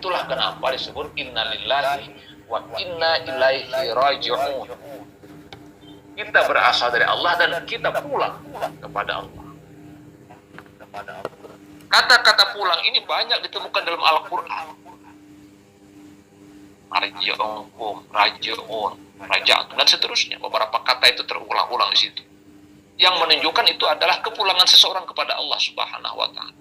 Itulah kenapa disebut inna lillahi wa inna ilaihi raji'un. Kita berasal dari Allah dan kita pulang kepada Allah. Kata-kata pulang ini banyak ditemukan dalam Al-Quran. Marji'ukum, raji'un, raja'atun, dan seterusnya. Beberapa kata itu terulang-ulang di situ. Yang menunjukkan itu adalah kepulangan seseorang kepada Allah Subhanahu wa Ta'ala.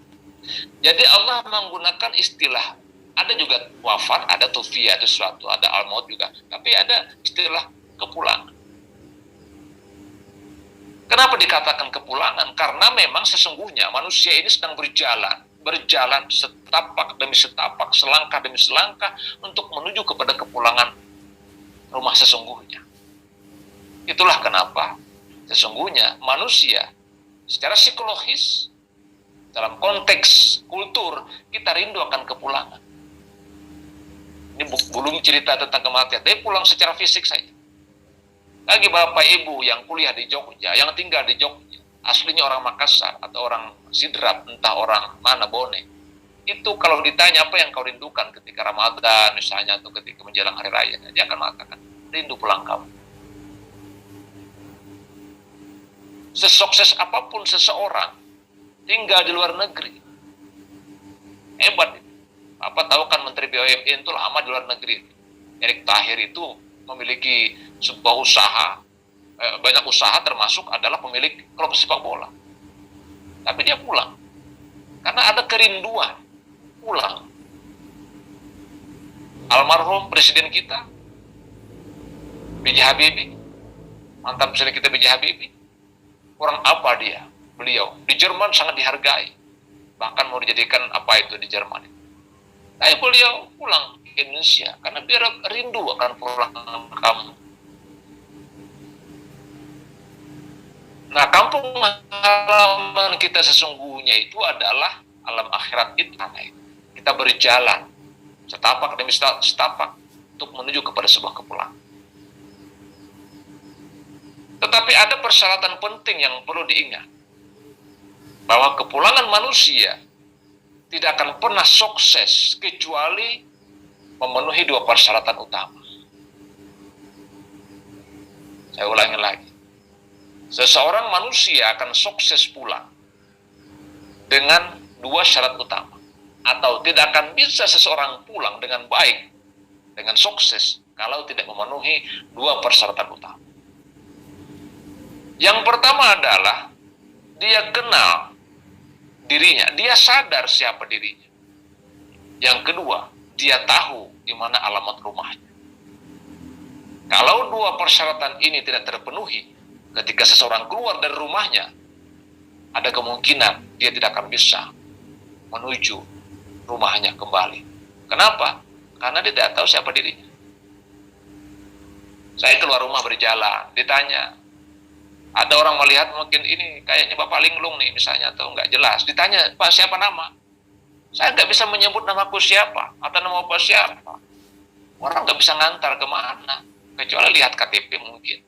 Jadi Allah menggunakan istilah, ada juga wafat, ada tufiyah, ada sesuatu, ada al-maut juga, tapi ada istilah kepulangan. Kenapa dikatakan kepulangan? Karena memang sesungguhnya manusia ini sedang berjalan setapak demi setapak, selangkah demi selangkah untuk menuju kepada kepulangan rumah sesungguhnya. Itulah kenapa sesungguhnya manusia secara psikologis dalam konteks kultur kita rindu akan kepulangan. Ini belum cerita tentang kematian, tapi pulang secara fisik saja. Lagi bapak ibu yang kuliah di Jogja, yang tinggal di Jogja, aslinya orang Makassar atau orang Sidrap, entah orang mana Bone, itu kalau ditanya apa yang kau rindukan ketika Ramadan misalnya atau ketika menjelang hari raya, dia akan mengatakan rindu pulang kampung. Sesukses apapun seseorang tinggal di luar negeri, hebat. Apa tahu kan Menteri BUMN itu lama di luar negeri. Erick Thohir itu memiliki sebuah usaha, banyak usaha, termasuk adalah pemilik klub sepak bola. Tapi dia pulang karena ada kerinduan pulang. Almarhum presiden kita B.J. Habibie, mantan presiden kita B.J. Habibie, orang apa dia? Beliau di Jerman sangat dihargai, bahkan mau dijadikan apa itu di Jerman. Tapi beliau pulang ke Indonesia karena biar rindu akan pulang kamu. Nah, kampung halaman kita sesungguhnya itu adalah alam akhirat kita. Kita berjalan setapak demi setapak untuk menuju kepada sebuah kepulangan. Tetapi ada persyaratan penting yang perlu diingat, bahwa kepulangan manusia tidak akan pernah sukses kecuali memenuhi dua persyaratan utama. Saya ulangi lagi. Seseorang manusia akan sukses pulang dengan dua syarat utama. Atau tidak akan bisa seseorang pulang dengan baik, dengan sukses, kalau tidak memenuhi dua persyaratan utama. Yang pertama adalah dia kenal dirinya, dia sadar siapa dirinya. Yang kedua, dia tahu di mana alamat rumahnya. Kalau dua persyaratan ini tidak terpenuhi, ketika seseorang keluar dari rumahnya, ada kemungkinan dia tidak akan bisa menuju rumahnya kembali. Kenapa? Karena dia tidak tahu siapa dirinya. Saya keluar rumah berjalan, ditanya, ada orang melihat mungkin ini kayaknya Bapak linglung nih misalnya, atau nggak jelas. Ditanya, Pak siapa nama? Saya nggak bisa menyebut namaku siapa atau nama Bapak siapa. Orang nggak bisa ngantar kemana, kecuali lihat KTP mungkin.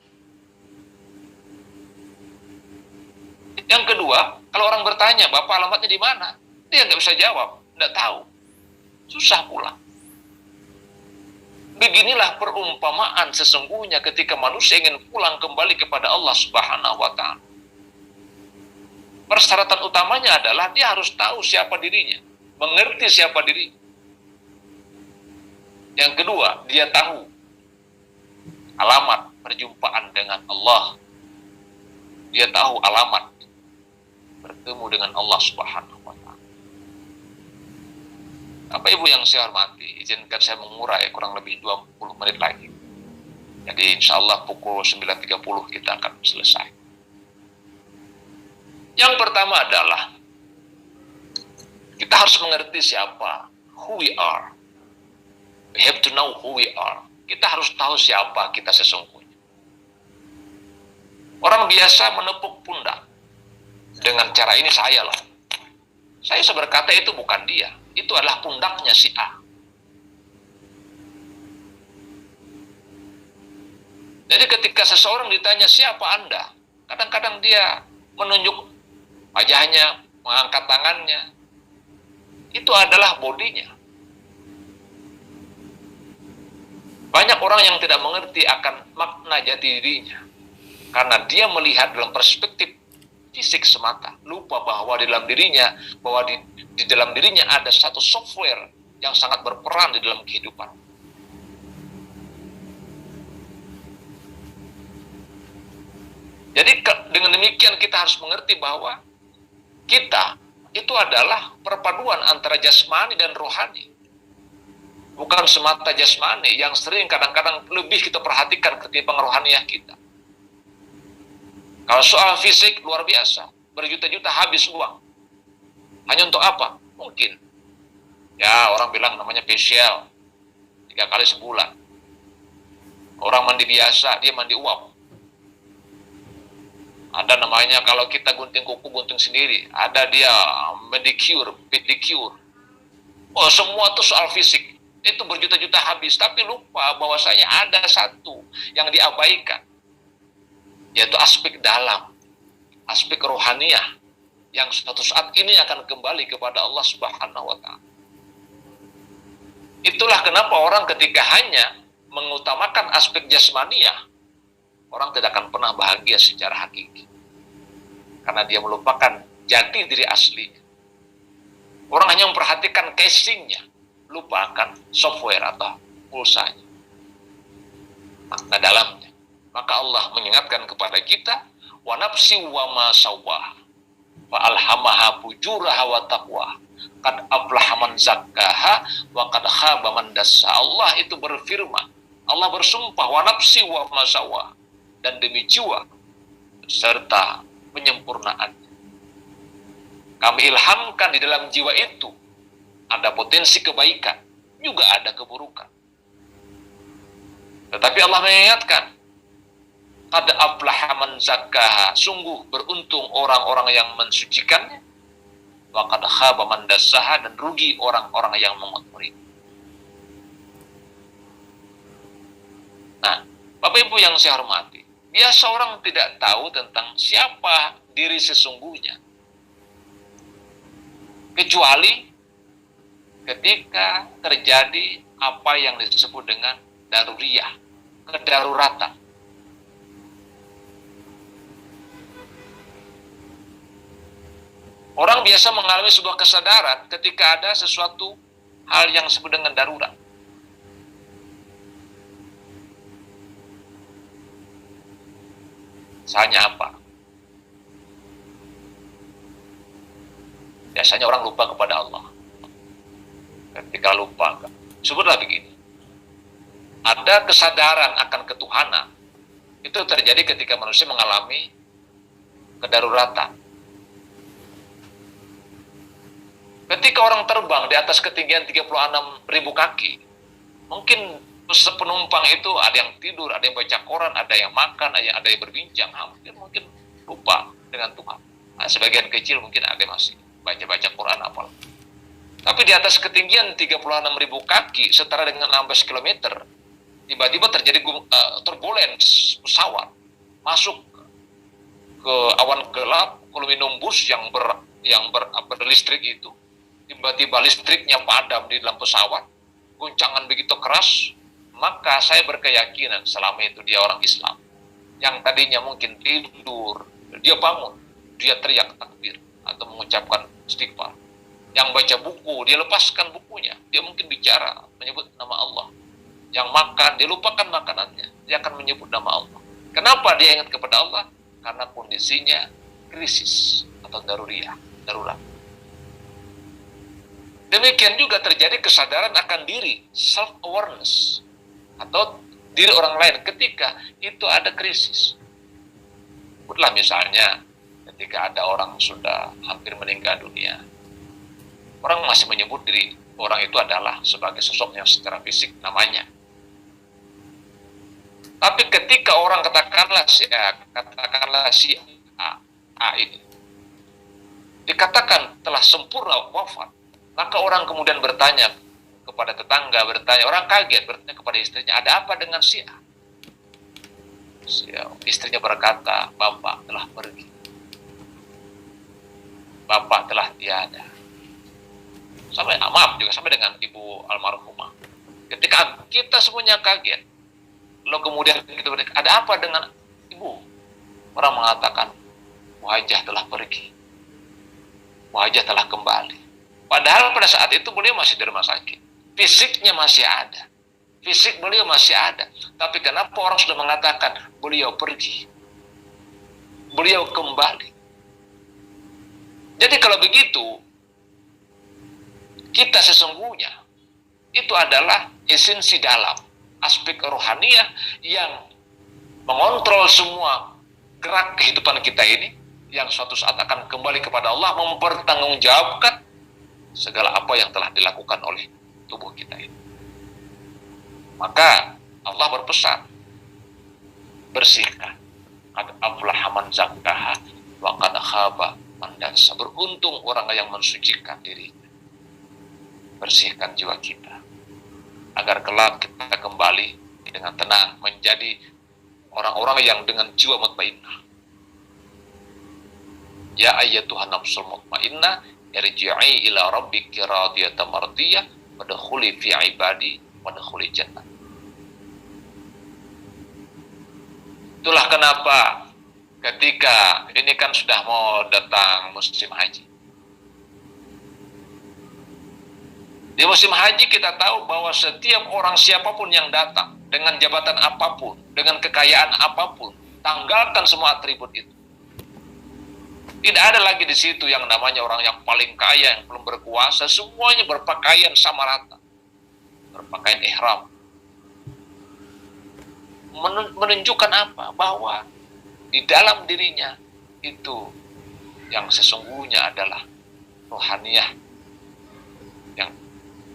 Yang kedua, kalau orang bertanya, Bapak alamatnya di mana? Dia nggak bisa jawab, nggak tahu. Susah pulang. Beginilah perumpamaan sesungguhnya ketika manusia ingin pulang kembali kepada Allah Subhanahu wa Ta'ala. Persyaratan utamanya adalah dia harus tahu siapa dirinya, mengerti siapa dirinya. Yang kedua, dia tahu alamat perjumpaan dengan Allah. Dia tahu alamat bertemu dengan Allah Subhanahu wa Ta'ala. Bapak Ibu yang saya hormati, izinkan saya mengurai kurang lebih 20 menit lagi. Jadi insya Allah pukul 9.30 kita akan selesai. Yang pertama adalah kita harus mengerti siapa, who we are. We have to know who we are. Kita harus tahu siapa kita sesungguhnya. Orang biasa menepuk pundak dengan cara ini, saya loh. Saya berkata itu bukan dia, itu adalah pundaknya si A. Jadi ketika seseorang ditanya siapa Anda, kadang-kadang dia menunjuk wajahnya, mengangkat tangannya. Itu adalah bodinya. Banyak orang yang tidak mengerti akan makna jati dirinya karena dia melihat dalam perspektif fisik semata, lupa bahwa di dalam dirinya, di dalam dirinya ada satu software yang sangat berperan di dalam kehidupan. Jadi dengan demikian kita harus mengerti bahwa kita itu adalah perpaduan antara jasmani dan rohani. Bukan semata jasmani yang sering kadang-kadang lebih kita perhatikan ketimbang rohaniah kita. Kalau soal fisik luar biasa, berjuta-juta habis uang. Hanya untuk apa? Mungkin. Ya, orang bilang namanya facial. 3 kali sebulan. Orang mandi biasa, dia mandi uap. Ada namanya kalau kita gunting kuku, gunting sendiri. Ada dia medicure, pedicure. Oh, semua itu soal fisik. Itu berjuta-juta habis. Tapi lupa bahwasanya ada satu yang diabaikan. Yaitu aspek dalam. Aspek rohaniah. Yang suatu saat ini akan kembali kepada Allah Subhanahu wa Ta'ala. Itulah kenapa orang ketika hanya mengutamakan aspek jasmaniah, orang tidak akan pernah bahagia secara hakiki. Karena dia melupakan jati diri asli. Orang hanya memperhatikan casingnya, lupakan software atau pulsanya. Makna dalamnya. Maka Allah mengingatkan kepada kita, wa nafsi wa ma sawwah fa alhamaha fujuraha wa taqwa qad aflaha man zakkaha wa qad khaba man dassaha. Allah itu berfirman, Allah bersumpah, wa nafsi wa ma sawwah, dan demi jiwa serta penyempurnaannya. Kami ilhamkan di dalam jiwa itu ada potensi kebaikan, juga ada keburukan. Tetapi Allah mengingatkan, qad aflaha man zakkaha, sungguh beruntung orang-orang yang mensucikannya, wa qad khaba man dassaha, dan rugi orang-orang yang mengotori. Nah, Bapak Ibu yang saya hormati, biasa orang tidak tahu tentang siapa diri sesungguhnya, kecuali ketika terjadi apa yang disebut dengan daruriyah, kedaruratan. Orang biasa mengalami sebuah kesadaran ketika ada sesuatu hal yang disebut dengan darurat. Misalnya apa? Biasanya orang lupa kepada Allah. Ketika lupa, sebutlah begini. Ada kesadaran akan ketuhanan. Itu terjadi ketika manusia mengalami kedaruratan. Ketika orang terbang di atas ketinggian 36.000 kaki, mungkin penumpang itu ada yang tidur, ada yang baca koran, ada yang makan, ada yang berbincang, mungkin lupa dengan Tuhan. Nah, sebagian kecil mungkin ada yang masih baca-baca Quran apalah. Tapi di atas ketinggian 36.000 kaki, setara dengan 16 km, tiba-tiba terjadi turbulence pesawat masuk ke awan gelap, cumulonimbus yang berlistrik itu. Tiba-tiba listriknya padam di dalam pesawat, guncangan begitu keras, maka saya berkeyakinan selama itu dia orang Islam. Yang tadinya mungkin tidur, dia bangun, dia teriak takbir atau mengucapkan istighfar. Yang baca buku, dia lepaskan bukunya, dia mungkin bicara, menyebut nama Allah. Yang makan, dia lupakan makanannya, dia akan menyebut nama Allah. Kenapa dia ingat kepada Allah? Karena kondisinya krisis atau darurat. Demikian juga terjadi kesadaran akan diri, self-awareness, atau diri orang lain ketika itu ada krisis. Sebutlah misalnya ketika ada orang sudah hampir meninggal dunia, orang masih menyebut diri orang itu adalah sebagai sosok yang secara fisik namanya. Tapi ketika orang katakanlah si A ini dikatakan telah sempurna wafat, maka orang kemudian bertanya kepada tetangga, orang kaget, bertanya kepada istrinya, ada apa dengan si A? Istrinya berkata, Bapak telah pergi. Bapak telah tiada. Sampai dengan ibu almarhumah. Ketika kita semuanya kaget, lalu kemudian kita berkata, ada apa dengan ibu? Orang mengatakan, wajah telah pergi, wajah telah kembali. Padahal pada saat itu beliau masih di rumah sakit, fisiknya masih ada, fisik beliau masih ada. Tapi kenapa orang sudah mengatakan beliau pergi, beliau kembali? Jadi kalau begitu, kita sesungguhnya itu adalah esensi dalam aspek rohaniah yang mengontrol semua gerak kehidupan kita ini, yang suatu saat akan kembali kepada Allah, mempertanggungjawabkan segala apa yang telah dilakukan oleh tubuh kita ini. Maka Allah berpesan, bersihkan, qad aflaha man zakkaha wa qad khaba man dassaha. Beruntung orang yang mensucikan dirinya. Bersihkan jiwa kita, agar kelak kita kembali dengan tenang, menjadi orang-orang yang dengan jiwa mutmainnah. Ya ayyatuhan nafsul mutmainnah, irji'i ila rabbiki radiyatan mardiyah, wadkhuli fi ibadi wadkhuli jannah. Itulah kenapa ketika ini kan sudah mau datang musim haji. Di musim haji kita tahu bahwa setiap orang siapapun yang datang, dengan jabatan apapun, dengan kekayaan apapun, tanggalkan semua atribut itu. Tidak ada lagi di situ yang namanya orang yang paling kaya, yang belum berkuasa, semuanya berpakaian sama rata. Berpakaian ihram. Menunjukkan apa? Bahwa di dalam dirinya itu yang sesungguhnya adalah rohaniah yang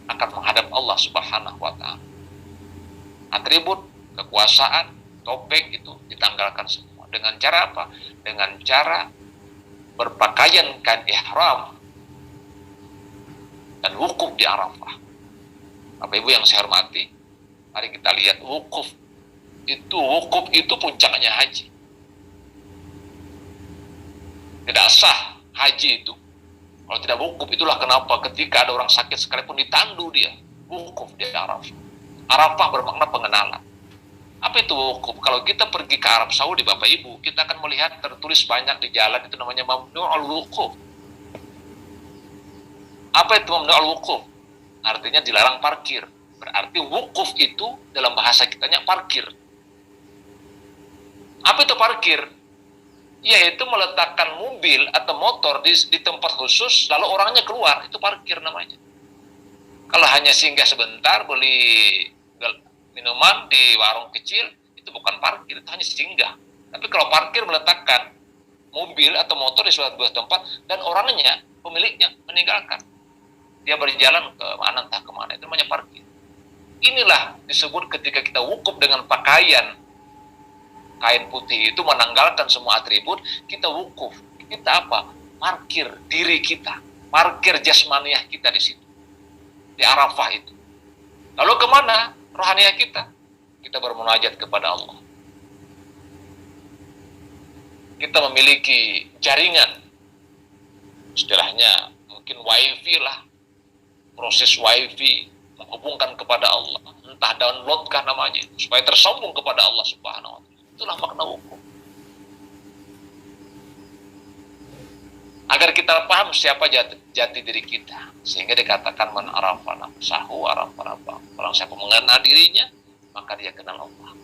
akan menghadap Allah Subhanahu wa Ta'ala. Atribut, kekuasaan, topeng itu ditanggalkan semua. Dengan cara apa? Dengan cara berpakaian kain ihram dan wukuf di Arafah. Bapak Ibu yang saya hormati, mari kita lihat wukuf itu puncaknya haji. Tidak sah haji itu kalau tidak wukuf. Itulah kenapa ketika ada orang sakit sekalipun ditandu dia wukuf di Arafah. Arafah bermakna pengenalan. Apa itu wukuf? Kalau kita pergi ke Arab Saudi, Bapak Ibu, kita akan melihat tertulis banyak di jalan, itu namanya mamnu'ul wukuf. Apa itu mamnu'ul wukuf? Artinya dilarang parkir. Berarti wukuf itu dalam bahasa kitanya parkir. Apa itu parkir? Yaitu meletakkan mobil atau motor di tempat khusus, lalu orangnya keluar, itu parkir namanya. Kalau hanya singgah sebentar beli minuman di warung kecil, itu bukan parkir, itu hanya singgah. Tapi kalau parkir meletakkan mobil atau motor di suatu tempat dan orangnya, pemiliknya meninggalkan, dia berjalan ke mana entah kemana, itu namanya parkir. Inilah disebut ketika kita wukuf dengan pakaian kain putih itu menanggalkan semua atribut, kita wukuf. Kita apa? Parkir diri kita, parkir jasmaniah kita di situ, di Arafah itu. Lalu kemana rohaniah kita? Kita bermunajat kepada Allah. Kita memiliki jaringan, istilahnya mungkin wifi lah, proses wifi menghubungkan kepada Allah, entah downloadkah namanya, supaya tersambung kepada Allah Subhanahu wa Ta'ala. Itulah makna wukuf. Agar kita paham siapa jati diri kita, sehingga dikatakan man arafa nafsahu arafa rabbahu. Orang siapa mengenal dirinya, maka dia kenal Allah.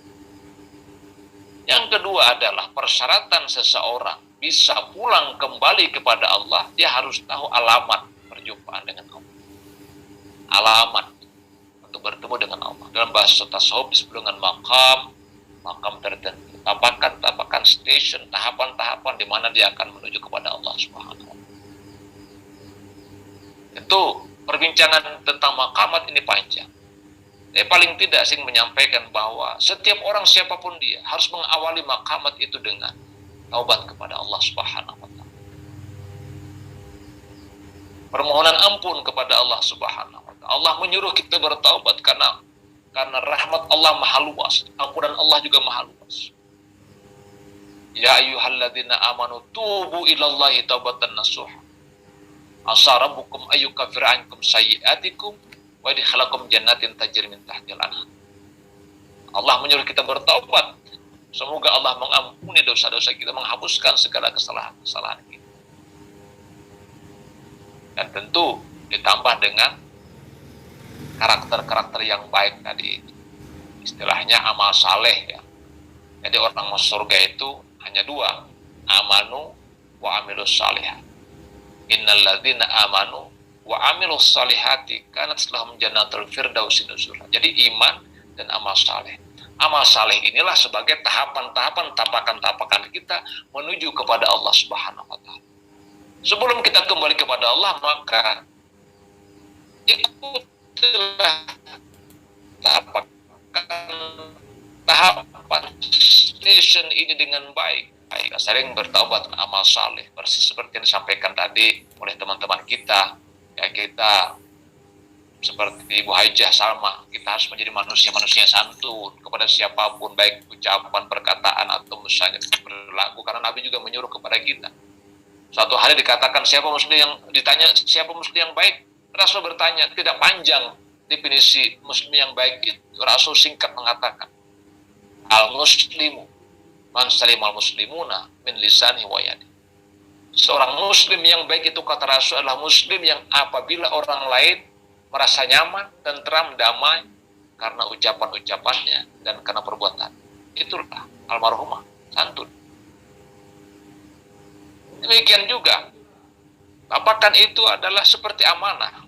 Yang kedua adalah persyaratan seseorang bisa pulang kembali kepada Allah, dia harus tahu alamat perjumpaan dengan Allah. Alamat untuk bertemu dengan Allah. Dalam bahasa tasawuf disebut dengan makam tertentu, tapakan station, tahapan-tahapan di mana dia akan menuju kepada Allah Subhanahu wa Ta'ala. Itu perbincangan tentang makamat ini panjang. Paling tidak sing menyampaikan bahwa setiap orang siapapun dia harus mengawali makamat itu dengan taubat kepada Allah Subhanahu wa Ta'ala. Permohonan ampun kepada Allah Subhanahu wa Ta'ala. Allah menyuruh kita bertaubat karena rahmat Allah maha luas, ampunan Allah juga maha luas. Ya ayyuhalladzina amanu tubu ilallahi taubatan nasuha. Asa rabbukum ayyukaffira ankum sayyi'atikum wa yadkhulakum jannatin tajri min tahtiha al-anhar. Allah menyuruh kita bertaubat. Semoga Allah mengampuni dosa-dosa kita, menghapuskan segala kesalahan-kesalahan kita. Dan tentu ditambah dengan karakter-karakter yang baik tadi. Istilahnya amal saleh ya. Jadi orang masuk surga itu hanya dua, amanu wa amilus salihah. Innal ladzina amanu wa amilus salihati kanat lahum jannatul firdausi nuzula. Jadi iman dan amal saleh. Amal saleh inilah sebagai tahapan-tahapan, tapakan-tapakan kita menuju kepada Allah Subhanahu wa taala. Sebelum kita kembali kepada Allah, maka ikutilah tahapan station ini dengan baik. Kita sering bertaubat amal saleh, persis seperti yang disampaikan tadi oleh teman-teman kita. Ya, kita seperti Ibu Haijah Salma, kita harus menjadi manusia-manusia santun kepada siapapun, baik ucapan, perkataan, atau misalnya berlaku. Karena Nabi juga menyuruh kepada kita. Suatu hari dikatakan siapa muslim yang ditanya siapa muslim yang baik, Rasul bertanya, tidak panjang definisi muslim yang baik itu. Rasul singkat mengatakan, al-muslimu man salimal muslimuna min lisani wa yadi. Seorang muslim yang baik itu kata Rasul adalah muslim yang apabila orang lain merasa nyaman, tentram, damai karena ucapan-ucapannya dan karena perbuatan. Itulah almarhumah, santun. Demikian juga, tapakan itu adalah seperti amanah.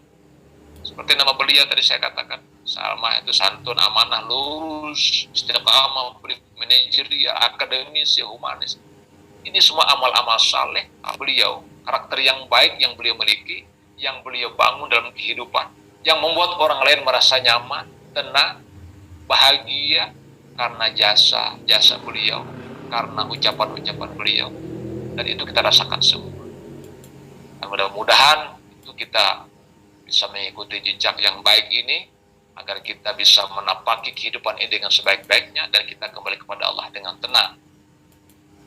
Seperti nama beliau tadi saya katakan, Salma itu santun, amanah, lurus, istiqamah, manajerial, akademis, ya humanis. Ini semua amal-amal saleh beliau, karakter yang baik yang beliau miliki, yang beliau bangun dalam kehidupan, yang membuat orang lain merasa nyaman, tenang, bahagia karena jasa beliau, karena ucapan-ucapan beliau. Dan itu kita rasakan semua. Dan mudah-mudahan itu kita bisa mengikuti jejak yang baik ini, agar kita bisa menapaki kehidupan ini dengan sebaik-baiknya, dan kita kembali kepada Allah dengan tenang.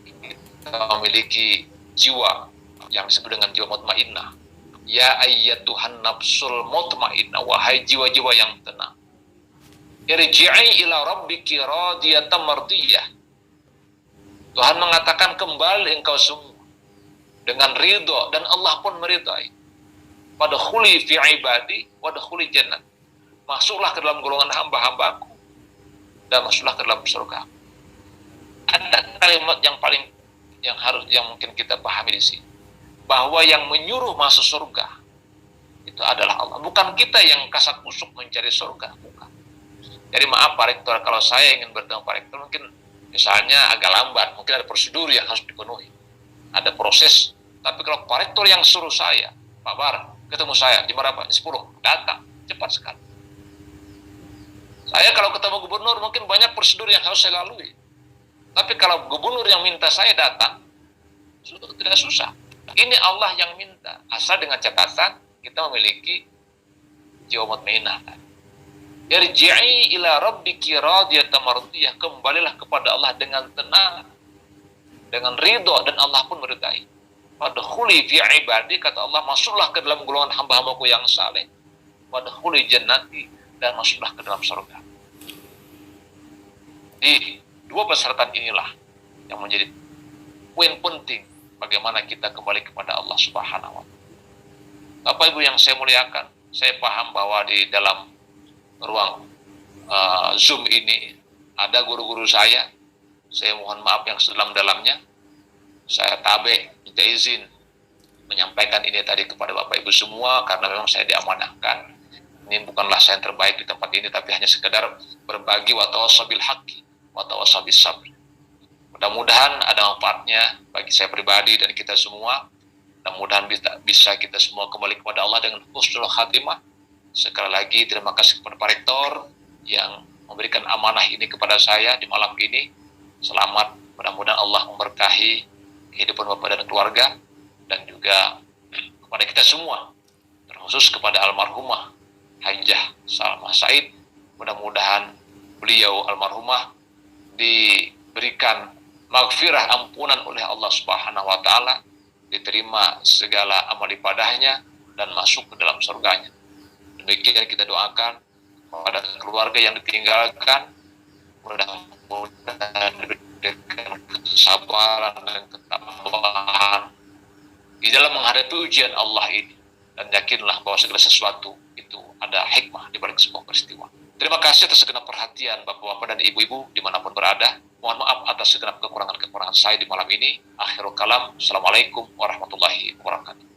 Kita memiliki jiwa yang disebut dengan jiwa mutmainnah. Ya ayyatuhan nafsul mutmainnah, wahai jiwa-jiwa yang tenang. Irji'i ila rabbiki radiyatan mardiyah. Tuhan mengatakan kembali engkau semua dengan ridho, dan Allah pun meridai. Wadkhuli fi ibadi wadkhuli jannah. Masuklah ke dalam golongan hamba-hambaku dan masuklah ke dalam surga. Ada kalimat yang mungkin kita pahami di sini, bahwa yang menyuruh masuk surga itu adalah Allah, bukan kita yang kasak kusuk mencari surga, bukan. Jadi maaf Pak Rektor, kalau saya ingin bertemu Pak Rektor mungkin misalnya agak lambat, mungkin ada prosedur yang harus dipenuhi, ada proses. Tapi kalau Pak Rektor yang suruh saya, Pak Bar, ketemu saya di berapa? 10, datang cepat sekali. Saya kalau ketemu gubernur mungkin banyak prosedur yang harus saya lalui. Tapi kalau gubernur yang minta saya datang, tidak susah. Ini Allah yang minta, asal dengan catatan kita memiliki jiwa mutmainnah. Irji'i ila rabbiki radiyatan mardiyah, kembalilah kepada Allah dengan tenang, dengan ridho, dan Allah pun meridai. Wadkhuli fi ibadi, kata Allah, masuklah ke dalam golongan hamba-hambaku yang saleh. Wadkhuli jannati, dan masuklah ke dalam surga. Di dua persyaratan inilah yang menjadi poin penting bagaimana kita kembali kepada Allah Subhanahu wa taala. Bapak Ibu yang saya muliakan, saya paham bahwa di dalam ruang Zoom ini ada guru-guru saya mohon maaf yang sedalam-dalamnya. Saya tabe minta izin menyampaikan ini tadi kepada Bapak Ibu semua, karena memang saya diamanahkan. Ini bukanlah saya yang terbaik di tempat ini, tapi hanya sekedar berbagi wa tawassaw bil haqqi wa tawassaw bis sabr. Mudah-mudahan ada manfaatnya bagi saya pribadi dan kita semua. Mudah-mudahan bisa kita semua kembali kepada Allah dengan husnul khatimah. Sekali lagi terima kasih kepada Pak Rektor yang memberikan amanah ini kepada saya di malam ini. Selamat, mudah-mudahan Allah memberkahi kehidupan Bapak dan keluarga, dan juga kepada kita semua, terkhusus kepada almarhumah Haijah Salma Said. Mudah-mudahan beliau almarhumah diberikan maghfirah, ampunan oleh Allah Subhanahu wa taala, diterima segala amal ibadahnya dan masuk ke dalam surganya. Demikian kita doakan pada keluarga yang ditinggalkan, mudah-mudahan diberikan kesabaran dan ketabahan di dalam menghadapi ujian Allah ini, dan yakinlah bahwa segala sesuatu itu ada hikmah di balik sebuah peristiwa. Terima kasih atas segenap perhatian Bapak-bapak dan Ibu-ibu dimanapun berada. Mohon maaf atas segenap kekurangan-kekurangan saya di malam ini. Akhirul kalam. Assalamualaikum warahmatullahi wabarakatuh.